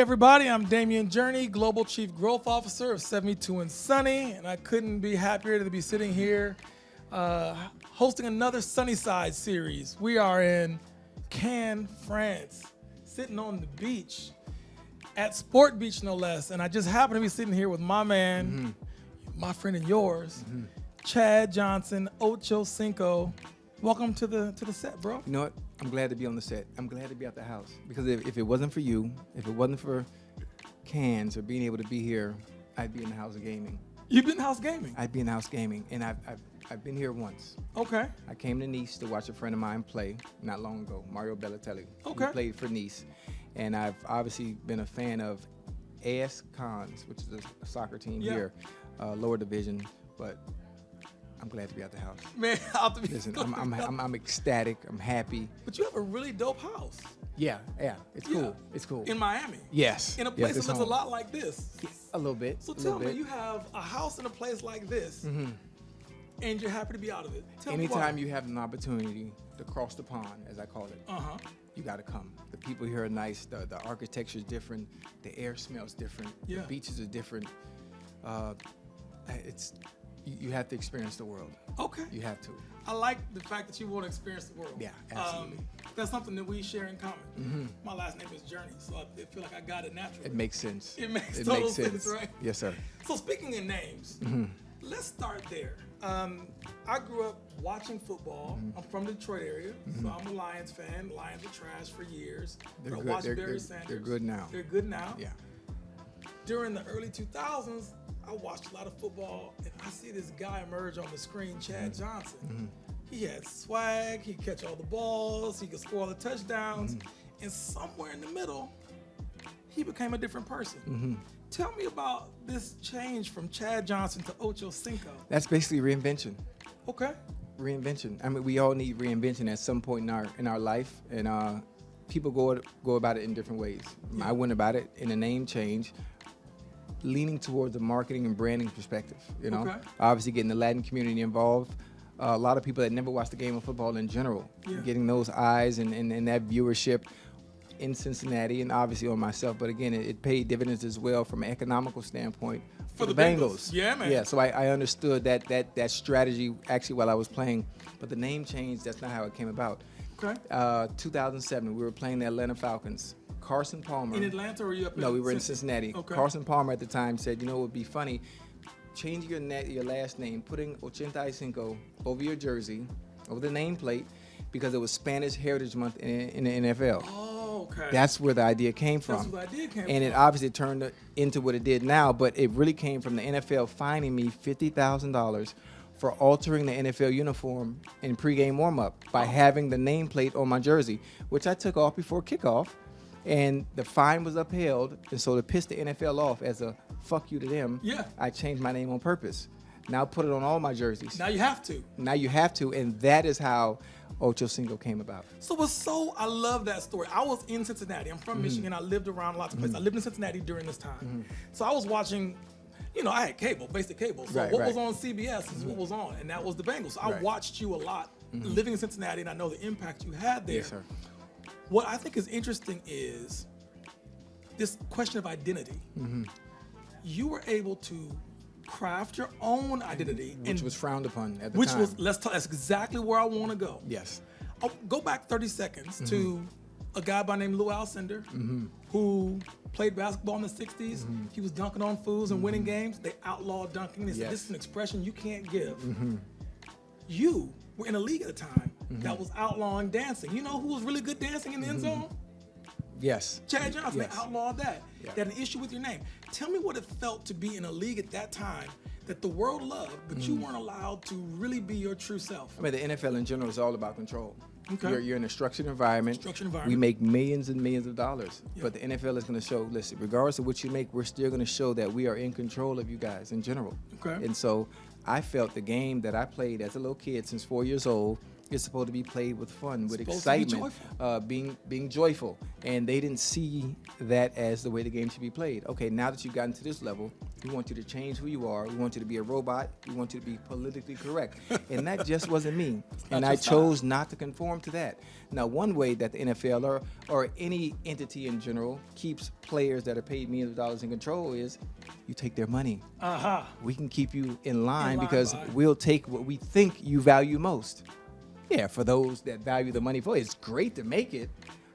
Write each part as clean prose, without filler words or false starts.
everybody, I'm Damian Journey, Global Chief Growth Officer of 72 and Sunny, and I couldn't be happier to be sitting here hosting another Sunnyside series. We are in Cannes, France, sitting on the beach, at Sport Beach no less, and I just happen to be sitting here with my man, my friend and yours, Chad Johnson, Ocho Cinco. Welcome to the set, bro. You know what? I'm glad to be on the set. I'm glad to be at the house. Because if it wasn't for you, if it wasn't for Cannes or being able to be here, I'd be in the house of gaming. You've been house gaming? I'd be in the house gaming. And I've been here once. Okay. I came to Nice to watch a friend of mine play not long ago, Mario Balotelli. Okay. He played for Nice. And I've obviously been a fan of AS Cannes, which is a soccer team here, lower division. But I'm glad to be at the house. Man, out to be. Listen, I'm ecstatic. I'm happy. But you have a really dope house. Yeah. It's cool. It's cool. In Miami. Yes. In a place yes, that looks home. a lot like this. A little bit. So tell me, you have a house in a place like this, and you're happy to be out of it. Tell me Anytime why. you have an opportunity to cross the pond, as I call it, you got to come. The people here are nice. The architecture is different. The air smells different. Yeah. The beaches are different. You have to experience the world. Okay. You have to. I like the fact that you want to experience the world. Yeah, absolutely. That's something that we share in common. My last name is Journey, so I feel like I got it naturally. It makes sense. It makes total sense, right? Yes, sir. So speaking of names, let's start there. I grew up watching football. I'm from the Detroit area, so I'm a Lions fan. Lions were trash for years. They're I good. watched They're Barry good. Sanders. They're good now. They're good now. Yeah. During the early 2000s, I watched a lot of football, and I see this guy emerge on the screen, Chad Johnson. He had swag, he could catch all the balls, he could score all the touchdowns, and somewhere in the middle, he became a different person. Tell me about this change from Chad Johnson to Ocho Cinco. That's basically reinvention. Okay. Reinvention. I mean, we all need reinvention at some point in our life, and people go about it in different ways. I went about it in a name change, leaning towards the marketing and branding perspective. You know, obviously getting the Latin community involved. A lot of people that never watched the game of football in general, getting those eyes and that viewership in Cincinnati, and obviously on myself. But again, it paid dividends as well from an economical standpoint for the Bengals. Yeah, man. Yeah, so I understood that strategy actually while I was playing. But the name change, that's not how it came about. Okay. 2007, we were playing the Atlanta Falcons. Carson Palmer. In Atlanta, or were you up in No, we were in Cincinnati. Okay. Carson Palmer at the time said, you know, it would be funny, changing your last name, putting Ochocinco over your jersey, over the nameplate, because it was Spanish Heritage Month in the NFL. Oh, okay. That's where the idea came from. That's where the idea came from. And it obviously turned into what it did now, but it really came from the NFL fining me $50,000 for altering the NFL uniform in pregame warm-up by having the nameplate on my jersey, which I took off before kickoff. And the fine was upheld, and so to piss the NFL off as a fuck you to them, I changed my name on purpose. Now put it on all my jerseys. Now you have to. Now you have to, and that is how Ocho Cinco came about. I love that story. I was in Cincinnati. I'm from Michigan. I lived around lots of places. I lived in Cincinnati during this time. So I was watching, I had cable, basic cable. So what was on CBS is what was on, and that was the Bengals. So I watched you a lot living in Cincinnati, and I know the impact you had there. Yes, sir. What I think is interesting is this question of identity. You were able to craft your own identity, which was frowned upon at the time. That's exactly where I want to go. Yes. I'll go back 30 seconds to a guy by the name Lou Alcindor, who played basketball in the 60s. He was dunking on fools and winning games. They outlawed dunking. They said, this is an expression you can't give. You were in a league at the time that was outlawing dancing. You know who was really good dancing in the end zone? Yes. Chad Johnson. They outlawed that. Yeah. They had an issue with your name. Tell me what it felt to be in a league at that time that the world loved, but you weren't allowed to really be your true self. I mean, the NFL in general is all about control. Okay. You're in a structured environment. We make millions and millions of dollars. But the NFL is going to show, listen, regardless of what you make, we're still going to show that we are in control of you guys in general. Okay. And so I felt the game that I played as a little kid since 4 years old It's supposed to be played with fun, with Supposed to be excitement, being joyful. And they didn't see that as the way the game should be played. Okay, now that you've gotten to this level, we want you to change who you are. We want you to be a robot. We want you to be politically correct. And that just wasn't me. And I chose not to conform to that. Now, one way that the NFL or any entity in general keeps players that are paid millions of dollars in control is you take their money. We can keep you in line because we'll take what we think you value most. Yeah, for those that value the money for it, it's great to make it,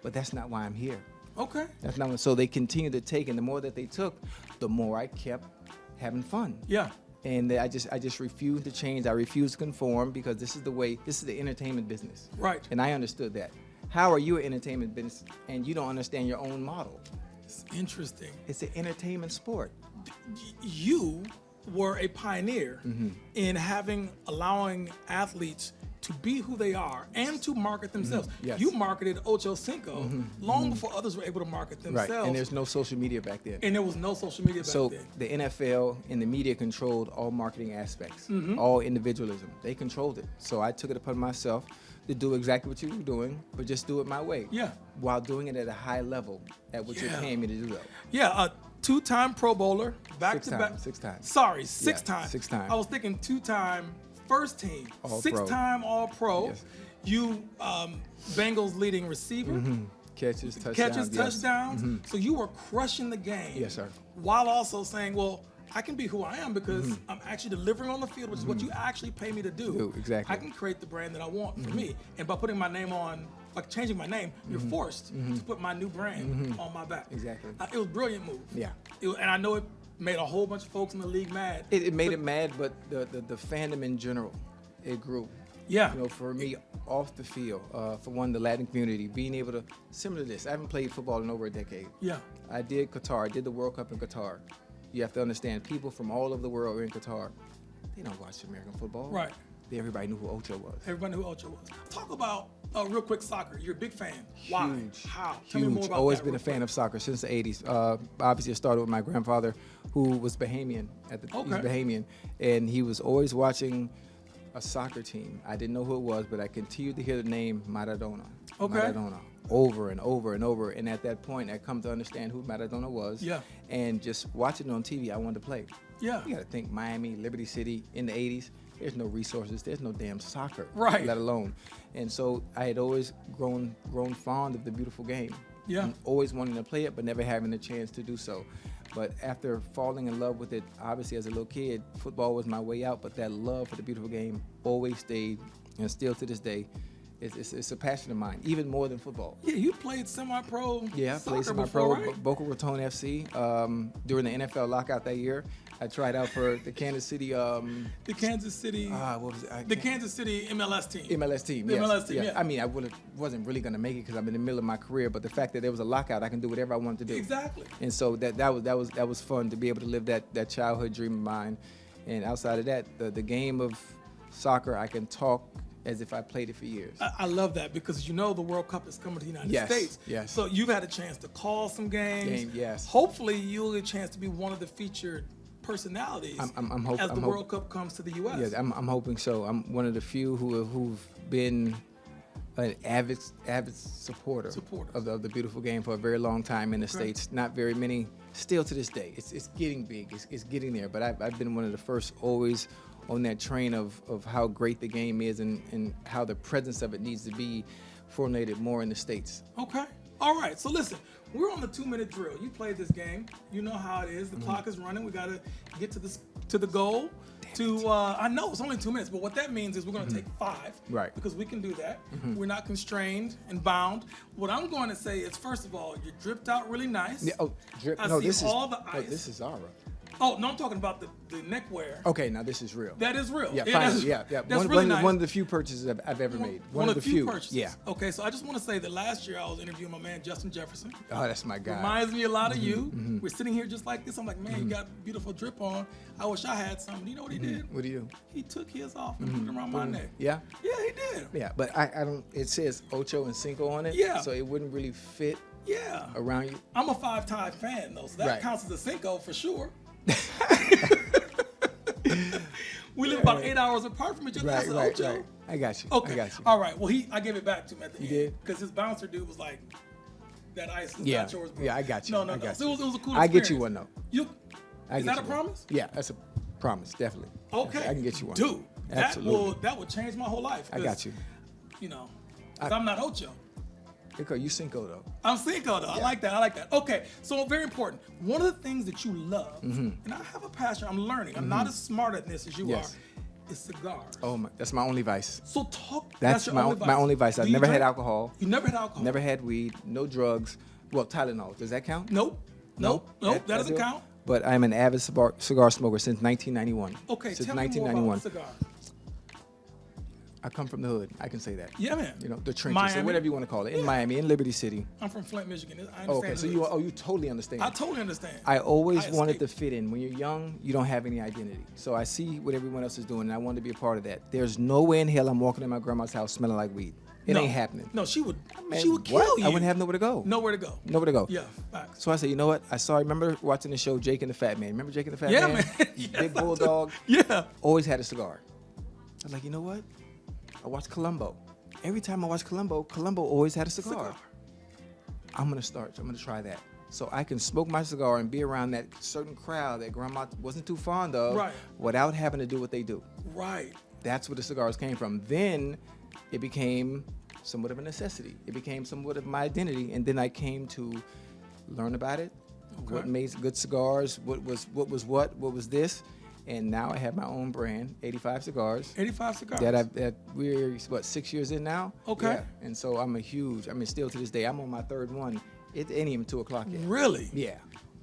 but that's not why I'm here. Okay. That's not. So they continue to take, and the more that they took, the more I kept having fun. Yeah. And I just refused to change. I refused to conform because this is the way. This is the entertainment business. Right. And I understood that. How are you an entertainment business and you don't understand your own model? It's interesting. It's an entertainment sport. You were a pioneer in allowing athletes to be who they are and to market themselves. Yes. You marketed Ocho Cinco long before others were able to market themselves. Right. And there's no social media back then. And there was no social media back So then. the NFL and the media controlled all marketing aspects, all individualism. They controlled it. So I took it upon myself to do exactly what you were doing, but just do it my way. Yeah. While doing it at a high level at what you're paying me to do, though. Yeah, a two-time Pro Bowler, back-to-back. Six times. Sorry, six Yeah, times. 6 times. I was thinking two-time first team, All-Pro. six-time All-Pro. Yes. You, Bengals leading receiver. Catches, touchdowns. Catches, yes. touchdowns. So you were crushing the game. Yes, sir. While also saying, well, I can be who I am because I'm actually delivering on the field, which is what you actually pay me to do. Exactly. I can create the brand that I want for me. And by putting my name on, like changing my name, you're forced to put my new brand on my back. Exactly. It was a brilliant move. Yeah. And I know it made a whole bunch of folks in the league mad. It made it mad, but the fandom in general, it grew. Yeah. You know, for me, off the field, for one, the Latin community, being able to, similar to this, I haven't played football in over a decade. Yeah. I did Qatar. I did the World Cup in Qatar. You have to understand, people from all over the world are in Qatar. They don't watch American football. Right. Everybody knew who Ocho was. Everybody knew who Ocho was. Talk about, real quick, soccer. You're a big fan. Why? Huge. How? Tell me more Huge. about Always that been real a fan quick. of soccer since the 80s. Obviously, it started with my grandfather, who was Bahamian at the Okay. He was Bahamian, and he was always watching a soccer team. I didn't know who it was, but I continued to hear the name Maradona. Okay. Maradona. Over and over and over. And at that point, I come to understand who Maradona was. Yeah. And just watching it on TV, I wanted to play. Yeah. You got to think Miami, Liberty City in the 80s. There's no resources. There's no damn soccer. Right. Let alone. And so I had always grown fond of the beautiful game. Yeah. And always wanting to play it, but never having the chance to do so. But after falling in love with it, obviously as a little kid, football was my way out. But that love for the beautiful game always stayed, and still to this day, it's a passion of mine, even more than football. Yeah, you played semi-pro. Yeah, I soccer played before, semi-pro, right? Boca Raton FC. During the NFL lockout that year, I tried out for the Kansas City. The Kansas City. What was it? The Kansas City MLS team. MLS team. The Yes. MLS team, yeah. I mean, wasn't really gonna make it because I'm in the middle of my career. But the fact that there was a lockout, I can do whatever I wanted to do. Exactly. And so that was fun to be able to live that childhood dream of mine. And outside of that, the game of soccer, I can talk as if I played it for years. I love that because you know the World Cup is coming to the United Yes, States. yes. So you've had a chance to call some games. Yes. Hopefully you'll get a chance to be one of the featured personalities I'm as the World Cup comes to the U.S. Yeah, I'm hoping so. I'm one of the few who've been an avid supporter of the beautiful game for a very long time in the States. Not very many, still to this day. It's getting big. It's getting there. But I've been one of the first always on that train of how great the game is and how the presence of it needs to be formulated more in the States. Okay. All right. So listen, we're on the 2-minute drill. You played this game. You know how it is. The clock is running. We got to get to the goal. I know it's only 2 minutes, but what that means is we're going to take 5. Right. Because we can do that. We're not constrained and bound. What I'm going to say is, first of all, you're dripped out really nice. Yeah, drip. I No, see this all the is ice. this is Zara. Oh, no, I'm talking about the neckwear. Okay, now this is real. That is real. Yeah, finally, yeah. That's One, really one, nice. one of the few purchases I've ever made. One of the few purchases. Yeah. Okay, so I just want to say that last year I was interviewing my man Justin Jefferson. Oh, that's my guy. Reminds me a lot of you. We're sitting here just like this. I'm like, man, you got beautiful drip on. I wish I had some. You know what he did? What do you? He took his off and put it around my neck. Yeah. Yeah, he did. Yeah, but I don't. It says Ocho and Cinco on it. Yeah. So it wouldn't really fit Yeah. around you. I'm a 5-time fan though, so that Right. counts as a Cinco for sure. We live about 8 hours apart from each other. Right, That's right, Ocho. right. I got you. Okay. I got you. All right. Well, I gave it back to him at the end. did? Because his bouncer dude was like, that ice is Yeah. not yours, bro. Yeah, I got you. No, I got So it was a cool experience. I get you one though. Is that a promise? Yeah, that's a promise, definitely. Okay. I can get you one. Dude, Absolutely. that will change my whole life. I got you. You know, 'cause I'm not Ocho. Because you Cinco though. I'm Cinco though. I like that. Okay, so very important. One of the things that you love, and I have a passion. I'm learning. I'm not as smart at this as you Yes. are. Is cigars. Oh my, that's my only vice. So talk. That's your my only vice. I've never had drink? alcohol. You never had alcohol. Never had weed. No drugs. Well, Tylenol. Does that count? Nope. That doesn't do it? count. But I'm an avid cigar smoker since 1991. Okay, since tell me more about cigars. I come from the hood. I can say that. Yeah, man. You know, the trenches, Miami? or whatever you want to call it. In Miami, in Liberty City. I'm from Flint, Michigan. I understand. Okay, so you totally understand. I totally understand. I always wanted to escaped. fit in. When you're young, you don't have any identity. So I see what everyone else is doing, and I want to be a part of that. There's no way in hell I'm walking in my grandma's house smelling like weed. It ain't happening. No, she would. Man, She would kill what? you. I wouldn't have nowhere to go. Nowhere to go. Nowhere to go. Yeah, facts. So I said, you know what? Remember watching the show Jake and the Fat Man? Remember Jake and the Fat Yeah, Man? man. Yes, I Big do. bulldog. Yeah. Always had a cigar. I was like, you know what? I watched Columbo. Every time I watched Columbo always had a cigar. I'm gonna start. I'm gonna try that. So I can smoke my cigar and be around that certain crowd that grandma wasn't too fond of, Right. without having to do what they do. Right. That's where the cigars came from. Then it became somewhat of a necessity. It became somewhat of my identity, and then I came to learn about it. Okay. What made good cigars? What was this? And now I have my own brand, 85 Cigars. 85 cigars. That we're 6 years in now. Okay. Yeah. And so still to this day, I'm on my third one. It ain't even 2:00 yet. Really? Yeah.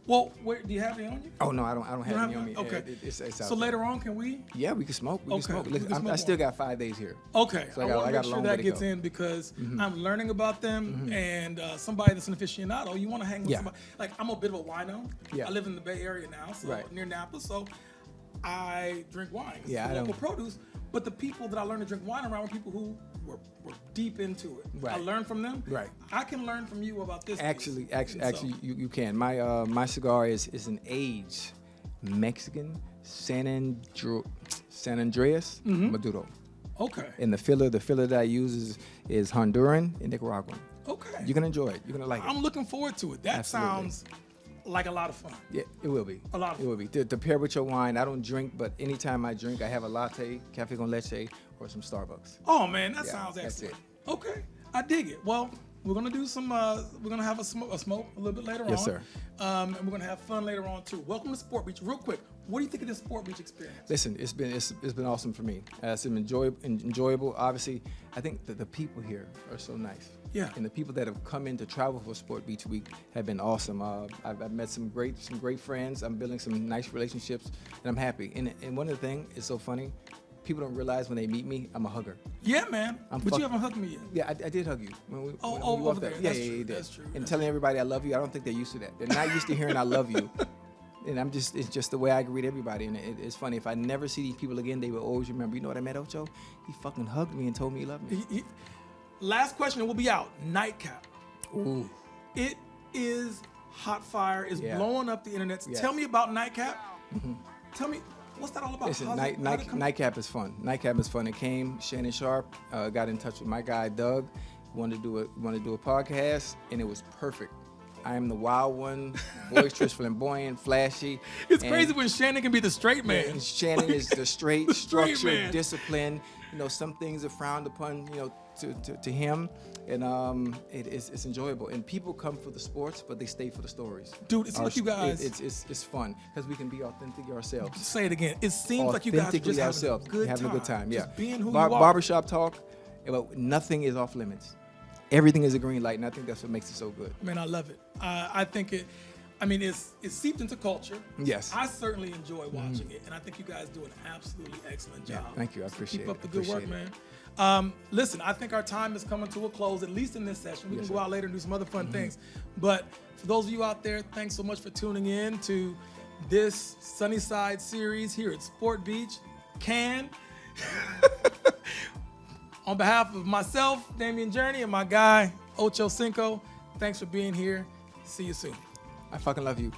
Well, wait, do you have any on you? Oh no, I don't You have any on me. Okay. It's out So there. later on, can we? Yeah, we can smoke. We Okay, can smoke. we Listen, can smoke I still one. got 5 days here. Okay. So I I want to got make a sure long that way to gets go. in because I'm learning about them, and somebody that's an aficionado, you want to hang with Yeah. somebody. Like, I'm a bit of a wino. Yeah. I live in the Bay Area now, so Right. near Napa, so I drink wine. It's Yeah, I local don't- produce. But the people that I learned to drink wine around were people who were deep into it. I Right. learned from them. Right. I can learn from you about this. Actually, piece. And so- you can. My cigar is an aged Mexican San Andreas Maduro. Okay. And the filler that I use is Honduran and Nicaraguan. Okay. You're gonna enjoy it. You're gonna like it. I'm looking forward to it. That Absolutely. sounds like a lot of fun. Yeah, it will be. A lot of It will be. To pair with your wine, I don't drink, but anytime I drink, I have a latte, cafe con leche, or some Starbucks. Oh man, that Yeah, sounds that's excellent. Okay, I dig it. Well, we're gonna do some. We're gonna have a smoke a little bit later on. Yes, sir. And we're gonna have fun later on too. Welcome to Sport Beach. Real quick, what do you think of this Sport Beach experience? Listen, it's been awesome for me. It's been enjoyable. Obviously, I think that the people here are so nice. Yeah. And the people that have come in to travel for Sport Beach Week have been awesome. I've met some great friends. I'm building some nice relationships, and I'm happy. And one of the things is so funny. People don't realize when they meet me, I'm a hugger. Yeah, man. But fuck- you haven't hugged me yet. Yeah, I did hug you. When we Oh, when oh, we walked over up. there. Yeah, That's yeah, true. you did. That's true. And That's telling everybody I love you, I don't think they're used to that. They're not used to hearing I love you. And it's just the way I greet everybody. And it's funny. If I never see these people again, they will always remember, you know what I met Ocho? He fucking hugged me and told me he loved me. Last question, and we'll be out. Nightcap. Ooh. It is hot fire. It's Yeah. blowing up the internet. Yes. Tell me about Nightcap. Tell me, what's that all about? Listen, How'd it come- Nightcap is fun. Nightcap is fun. It came. Shannon Sharp got in touch with my guy Doug. Wanted to do a podcast, and it was perfect. I am the wild one, boisterous, flamboyant, flashy. It's and- crazy when Shannon can be the straight man. And Shannon is the straight, The straight structured, man. disciplined. You know, some things are frowned upon. You know, to him, and it's enjoyable. And people come for the sports, but they stay for the stories. Dude, it's like you guys- It's fun because we can be authentic ourselves. Say it again. It seems like you guys are just having ourselves, a good having time. a good time. Yeah, Just being who you are. Barbershop talk. But nothing is off limits. Everything is a green light, and I think that's what makes it so good. Man, I love it. I think it. I mean, it's seeped into culture. Yes. I certainly enjoy watching it, and I think you guys do an absolutely excellent job. Yeah, thank you. I appreciate Keep up it. the good work, Appreciate man. Listen, I think our time is coming to a close, at least in this session. We Yes, can go sir. out later and do some other fun things. But for those of you out there, thanks so much for tuning in to this Sunnyside series here at Sport Beach. On behalf of myself, Damian Journey, and my guy, Ocho Cinco, thanks for being here. See you soon. I fucking love you.